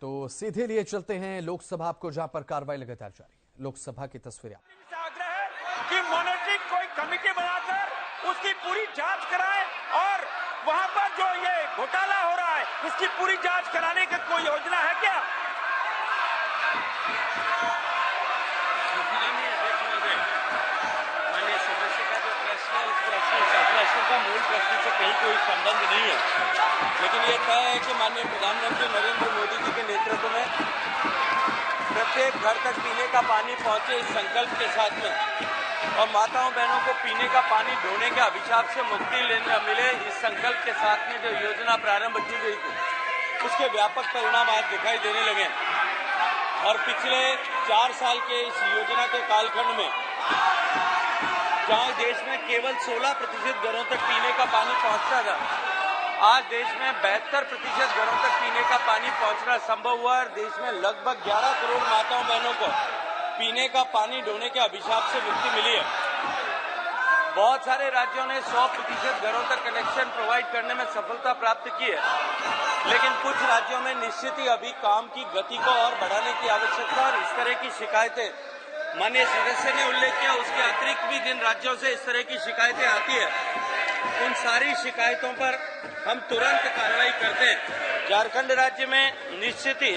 तो सीधे लिए चलते हैं लोकसभा आपको, जहां पर कार्रवाई लगातार जारी है। लोकसभा की तस्वीरें आग्रह है कि मॉनिटरिंग कोई कमेटी बनाकर उसकी पूरी जांच कराए और वहां पर जो ये घोटाला हो रहा है इसकी पूरी जांच कराने की कोई योजना है क्या? माननीय सदस्य का जो प्रश्न का मूल प्रश्न से कहीं कोई संबंध नहीं है, लेकिन ये तय है कि माननीय प्रधानमंत्री नरेंद्र मोदी जी के नेतृत्व में प्रत्येक घर तक पीने का पानी पहुंचे इस संकल्प के साथ में और माताओं बहनों को पीने का पानी ढोने के अभिशाप से मुक्ति लेने मिले इस संकल्प के साथ में जो योजना प्रारंभ की गई थी उसके व्यापक परिणाम आज दिखाई देने लगे और पिछले 4 साल के इस योजना के कालखंड में जहां देश में केवल 16% घरों तक पीने का पानी पहुंचता था, आज देश में 72% घरों तक पीने का पानी पहुंचना संभव हुआ और देश में लगभग 11 करोड़ माताओं बहनों को पीने का पानी ढोने के अभिशाप से मुक्ति मिली है। बहुत सारे राज्यों ने 100% घरों तक कनेक्शन प्रोवाइड करने में सफलता प्राप्त की है, लेकिन कुछ राज्यों में निश्चित ही अभी काम की गति को और बढ़ाने की आवश्यकता और इस तरह की शिकायतें माननीय सदस्य ने उल्लेख किया, उसके अतिरिक्त भी जिन राज्यों से इस तरह की शिकायतें आती है उन सारी शिकायतों पर हम तुरंत कार्रवाई करते हैं। झारखंड राज्य में निश्चित ही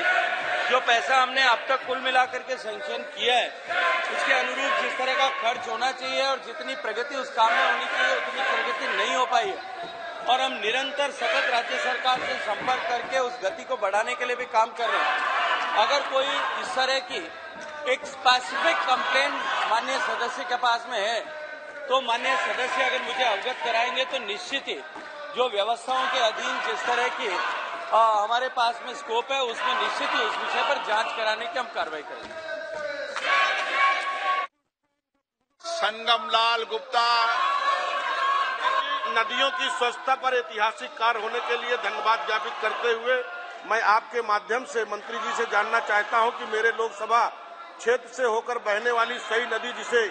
जो पैसा हमने अब तक कुल मिलाकर के सैंक्शन किया है उसके अनुरूप जिस तरह का खर्च होना चाहिए और जितनी प्रगति उस काम में होनी चाहिए उतनी प्रगति नहीं हो पाई है और हम निरंतर सतत राज्य सरकार से संपर्क करके उस गति को बढ़ाने के लिए भी काम कर रहे हैं। अगर कोई इस तरह की एक स्पेसिफिक कंप्लेंट माननीय सदस्य के पास में है तो माननीय सदस्य अगर मुझे अवगत कराएंगे तो निश्चित ही जो व्यवस्थाओं के अधीन जिस तरह की हमारे पास में स्कोप है उसमें निश्चित ही उस विषय पर जांच कराने की हम कार्रवाई करेंगे। संगमलाल गुप्ता, नदियों की स्वच्छता पर ऐतिहासिक कार्य होने के लिए धन्यवाद ज्ञापित करते हुए मैं आपके माध्यम से मंत्री जी से जानना चाहता हूं कि मेरे लोकसभा क्षेत्र से होकर बहने वाली सही नदी जिसे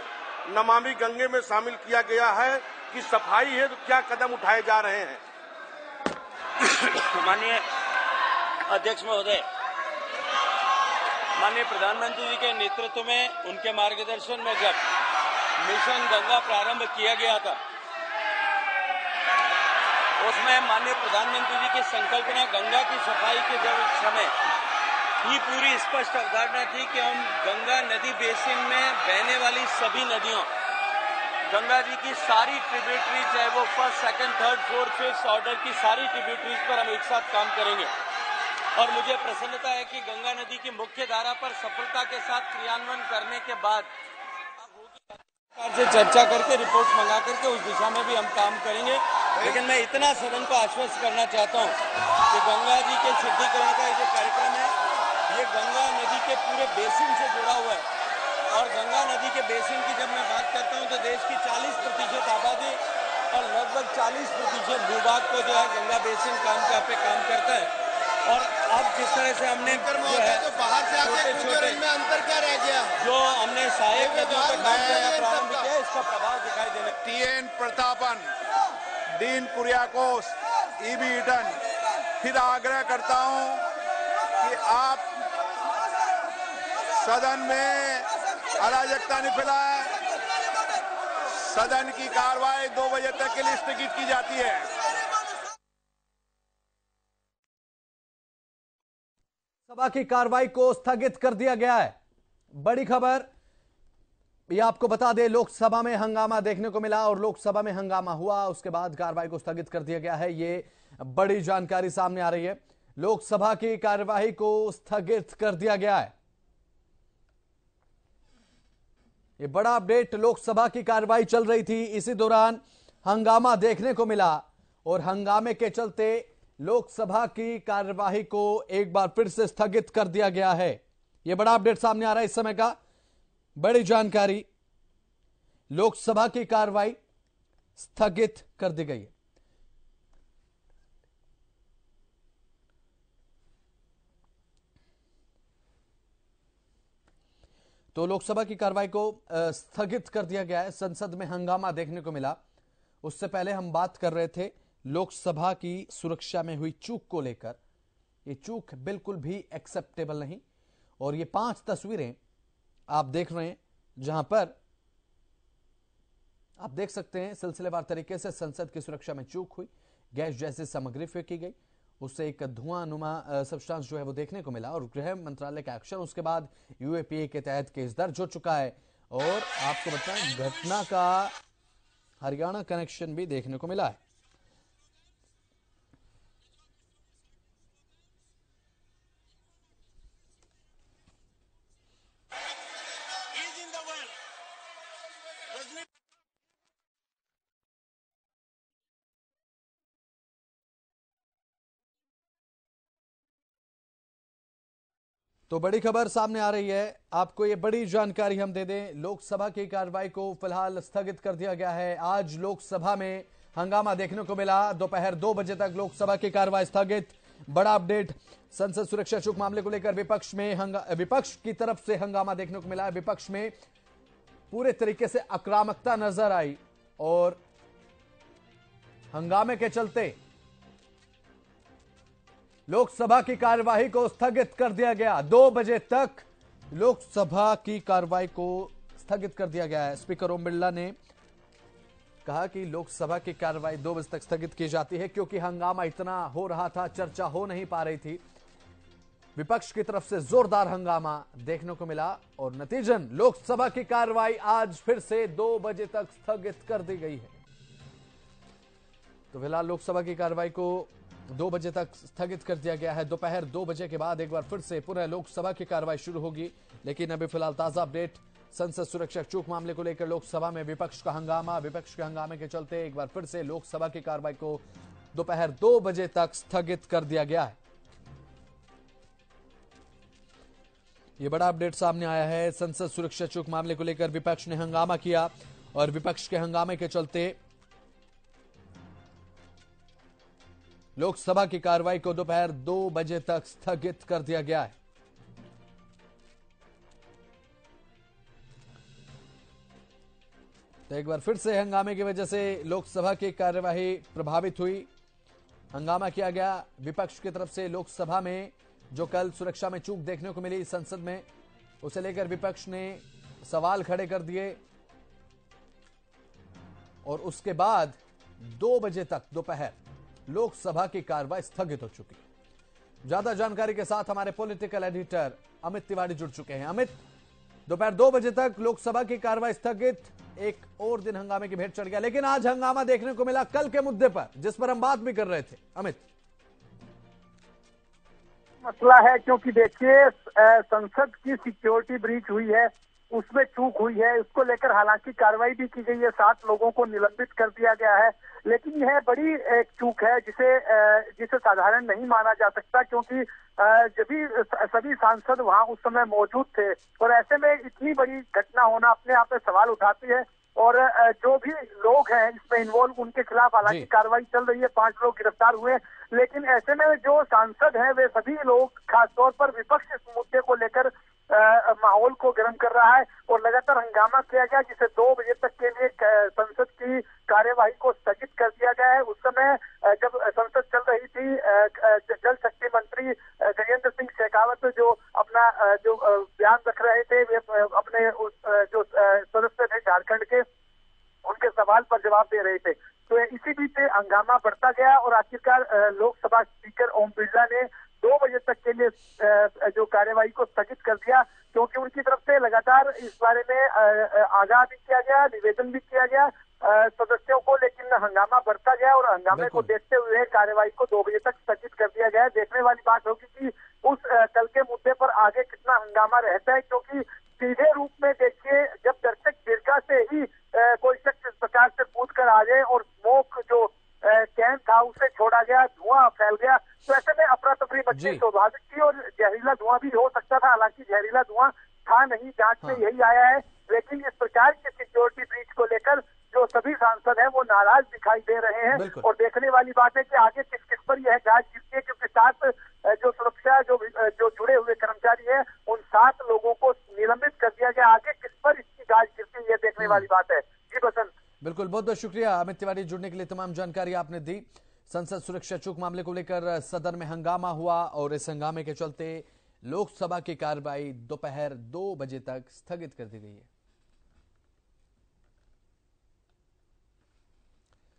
नमामि गंगे में शामिल किया गया है कि सफाई है तो क्या कदम उठाए जा रहे हैं? माननीय अध्यक्ष महोदय, माननीय प्रधानमंत्री जी के नेतृत्व में उनके मार्गदर्शन में जब मिशन गंगा प्रारंभ किया गया था उसमें माननीय प्रधानमंत्री जी की संकल्पना गंगा की सफाई के जब समय ही पूरी स्पष्ट अवधारणा थी कि हम गंगा नदी बेसिन में बहने वाली सभी नदियों, गंगा जी की सारी ट्रिब्यूटरी चाहे वो first, second, third, fourth, fifth order की सारी ट्रिब्यूटरीज पर हम एक साथ काम करेंगे और मुझे प्रसन्नता है कि गंगा नदी की मुख्य धारा पर सफलता के साथ क्रियान्वयन करने के बाद सरकार से चर्चा करके रिपोर्ट मंगा करके उस दिशा में भी हम काम करेंगे। लेकिन मैं इतना सदन को आश्वस्त करना चाहता हूँ कि गंगा जी के शुद्धिकरण का ये जो कार्यक्रम है ये गंगा नदी के पूरे बेसिन से जुड़ा हुआ है और गंगा नदी के बेसिन की जब मैं बात करता हूं तो देश की 40% आबादी और लगभग 40% भूभाग को जो है गंगा बेसिन काम करता है और अब जिस तरह से हमने जो है तो बाहर से आके छोटे में अंतर क्या रह गया? जो हमने सहायक नदियों पर काम करना प्रारंभ किया इसका प्रभाव दिखाई देने। TN Prathapan, dean Kuriakose, EB Eden, फिर आग्रह करता हूं कि आप सदन में अराजकता नहीं फैलाए। सदन की कार्रवाई 2 बजे तक के लिए स्थगित की जाती है। सभा की कार्रवाई को स्थगित कर दिया गया है। बड़ी खबर ये आपको बता दें, लोकसभा में हंगामा देखने को मिला और लोकसभा में हंगामा हुआ, उसके बाद कार्रवाई को स्थगित कर दिया गया है। ये बड़ी जानकारी सामने आ रही है। लोकसभा की कार्यवाही को स्थगित कर दिया गया है। ये बड़ा अपडेट, लोकसभा की कार्रवाई चल रही थी, इसी दौरान हंगामा देखने को मिला और हंगामे के चलते लोकसभा की कार्यवाही को एक बार फिर से स्थगित कर दिया गया है। यह बड़ा अपडेट सामने आ रहा है इस समय का, बड़ी जानकारी, लोकसभा की कार्रवाई स्थगित कर दी गई है। तो लोकसभा की कार्रवाई को स्थगित कर दिया गया है। संसद में हंगामा देखने को मिला। उससे पहले हम बात कर रहे थे लोकसभा की सुरक्षा में हुई चूक को लेकर ये चूक बिल्कुल भी एक्सेप्टेबल नहीं। और ये 5 तस्वीरें आप देख रहे हैं जहां पर आप देख सकते हैं सिलसिलेवार तरीके से संसद की सुरक्षा में चूक हुई, गैस जैसी सामग्री फेंकी गई, उससे एक धुआंनुमा सब्सटेंस जो है वो देखने को मिला और गृह मंत्रालय का एक्शन, उसके बाद यूएपीए के तहत केस दर्ज हो चुका है। और आपको बताएं घटना का हरियाणा कनेक्शन भी देखने को मिला है। तो बड़ी खबर सामने आ रही है, आपको ये बड़ी जानकारी हम दे दें। लोकसभा की कार्रवाई को फिलहाल स्थगित कर दिया गया है। आज लोकसभा में हंगामा देखने को मिला, दोपहर 2 बजे तक लोकसभा की कार्रवाई स्थगित। बड़ा अपडेट, संसद सुरक्षा चूक मामले को लेकर विपक्ष की तरफ से हंगामा देखने को मिला। विपक्ष में पूरे तरीके से आक्रामकता नजर आई और हंगामे के चलते लोकसभा की कार्यवाही को स्थगित कर दिया गया। 2 बजे तक लोकसभा की कार्यवाही को स्थगित कर दिया गया है। स्पीकर ओम बिरला ने कहा कि लोकसभा की कार्यवाही 2 बजे तक स्थगित की जाती है क्योंकि हंगामा इतना हो रहा था, चर्चा हो नहीं पा रही थी। विपक्ष की तरफ से जोरदार हंगामा देखने को मिला और नतीजन लोकसभा की कार्यवाही आज फिर से 2 बजे तक स्थगित कर दी गई है। तो फिलहाल लोकसभा की कार्यवाही को 2 बजे तक स्थगित कर दिया गया है। दोपहर 2 बजे के बाद एक बार फिर से पुनः लोकसभा की कार्रवाई शुरू होगी। लेकिन अभी फिलहाल ताजा अपडेट, संसद सुरक्षा चूक मामले को लेकर लोकसभा में विपक्ष का हंगामा, विपक्ष के हंगामे के चलते एक बार फिर से लोकसभा की कार्रवाई को दोपहर 2 बजे तक स्थगित कर दिया गया है। यह बड़ा अपडेट सामने आया है। संसद सुरक्षा चूक मामले को लेकर विपक्ष ने हंगामा किया और विपक्ष के हंगामे के चलते लोकसभा की कार्रवाई को दोपहर 2 बजे तक स्थगित कर दिया गया है। तो एक बार फिर से हंगामे की वजह से लोकसभा की कार्यवाही प्रभावित हुई, हंगामा किया गया विपक्ष की तरफ से। लोकसभा में जो कल सुरक्षा में चूक देखने को मिली संसद में, उसे लेकर विपक्ष ने सवाल खड़े कर दिए और उसके बाद 2 बजे तक दोपहर लोकसभा की कार्रवाई स्थगित हो चुकी है। ज्यादा जानकारी के साथ हमारे पॉलिटिकल एडिटर अमित तिवारी जुड़ चुके हैं। अमित, दोपहर 2 बजे तक लोकसभा की कार्रवाई स्थगित, एक और दिन हंगामे की भेंट चढ़ गया, लेकिन आज हंगामा देखने को मिला कल के मुद्दे पर जिस पर हम बात भी कर रहे थे। अमित, मसला है क्योंकि देखिए संसद की सिक्योरिटी ब्रीच हुई है, उसमें चूक हुई है, उसको लेकर हालांकि कार्रवाई भी की गई है, 7 लोगों को निलंबित कर दिया गया है, लेकिन यह बड़ी एक चूक है जिसे साधारण नहीं माना जा सकता क्योंकि सभी सांसद वहां उस समय मौजूद थे और ऐसे में इतनी बड़ी घटना होना अपने आप में सवाल उठाती है। और जो भी लोग हैं इसमें इन्वॉल्व उनके खिलाफ हालांकि कार्रवाई चल रही है, 5 लोग गिरफ्तार हुए, लेकिन ऐसे में जो सांसद हैं वे सभी लोग खासतौर पर विपक्ष इस मुद्दे को लेकर माहौल को गर्म कर रहा है और लगातार हंगामा किया गया जिसे 2 बजे तक के लिए संसद की कार्यवाही को स्थगित कर दिया गया है। उस समय जब संसद चल रही थी जल शक्ति मंत्री गजेंद्र सिंह शेखावत जो अपना जो बयान रख रहे थे, वे अपने जो सदस्य थे झारखंड के, उनके सवाल पर जवाब दे रहे थे। तो इसी बीच हंगामा बढ़ता गया और आखिरकार लोकसभा स्पीकर ओम बिरला ने 2 बजे तक के लिए जो कार्यवाही को स्थगित कर दिया क्योंकि उनकी तरफ से लगातार इस बारे में आगाह भी किया गया, निवेदन भी किया गया सदस्यों को, लेकिन हंगामा बढ़ता गया और हंगामे को देखते हुए कार्यवाही को 2 बजे तक स्थगित कर दिया गया। देखने वाली बात होगी कि उस कल के मुद्दे पर आगे कितना हंगामा रहता है क्योंकि सीधे रूप में देखिए जब दर्शक दीर्घा से ही कोई शख्स इस प्रकार से कूद कर आ जाए और स्मोक जो कैन था उसे छोड़ा गया, धुआं फैल गया, तो ऐसे में अफरा तफरी मचनी स्वाभाविक थी और जहरीला धुआं भी हो सकता था। हालांकि जहरीला धुआं था नहीं, जांच में यही आया है, लेकिन इस प्रकार की सिक्योरिटी ब्रीच को लेकर जो सभी सांसद हैं वो नाराज दिखाई दे रहे हैं और देखने वाली बात है कि आगे किस किस पर यह जांच गिरती है क्योंकि 7 जो सुरक्षा जो जुड़े हुए कर्मचारी हैं उन 7 लोगों को निलंबित कर दिया गया। आगे किस पर इसकी जांच गिरती है ये देखने वाली बात है। जी बसंत, बिल्कुल, बहुत बहुत शुक्रिया अमित तिवारी जुड़ने के लिए, तमाम जानकारी आपने दी। संसद सुरक्षा चूक मामले को लेकर सदन में हंगामा हुआ और इस हंगामे के चलते लोकसभा की कार्रवाई दोपहर 2 बजे तक स्थगित कर दी गई है।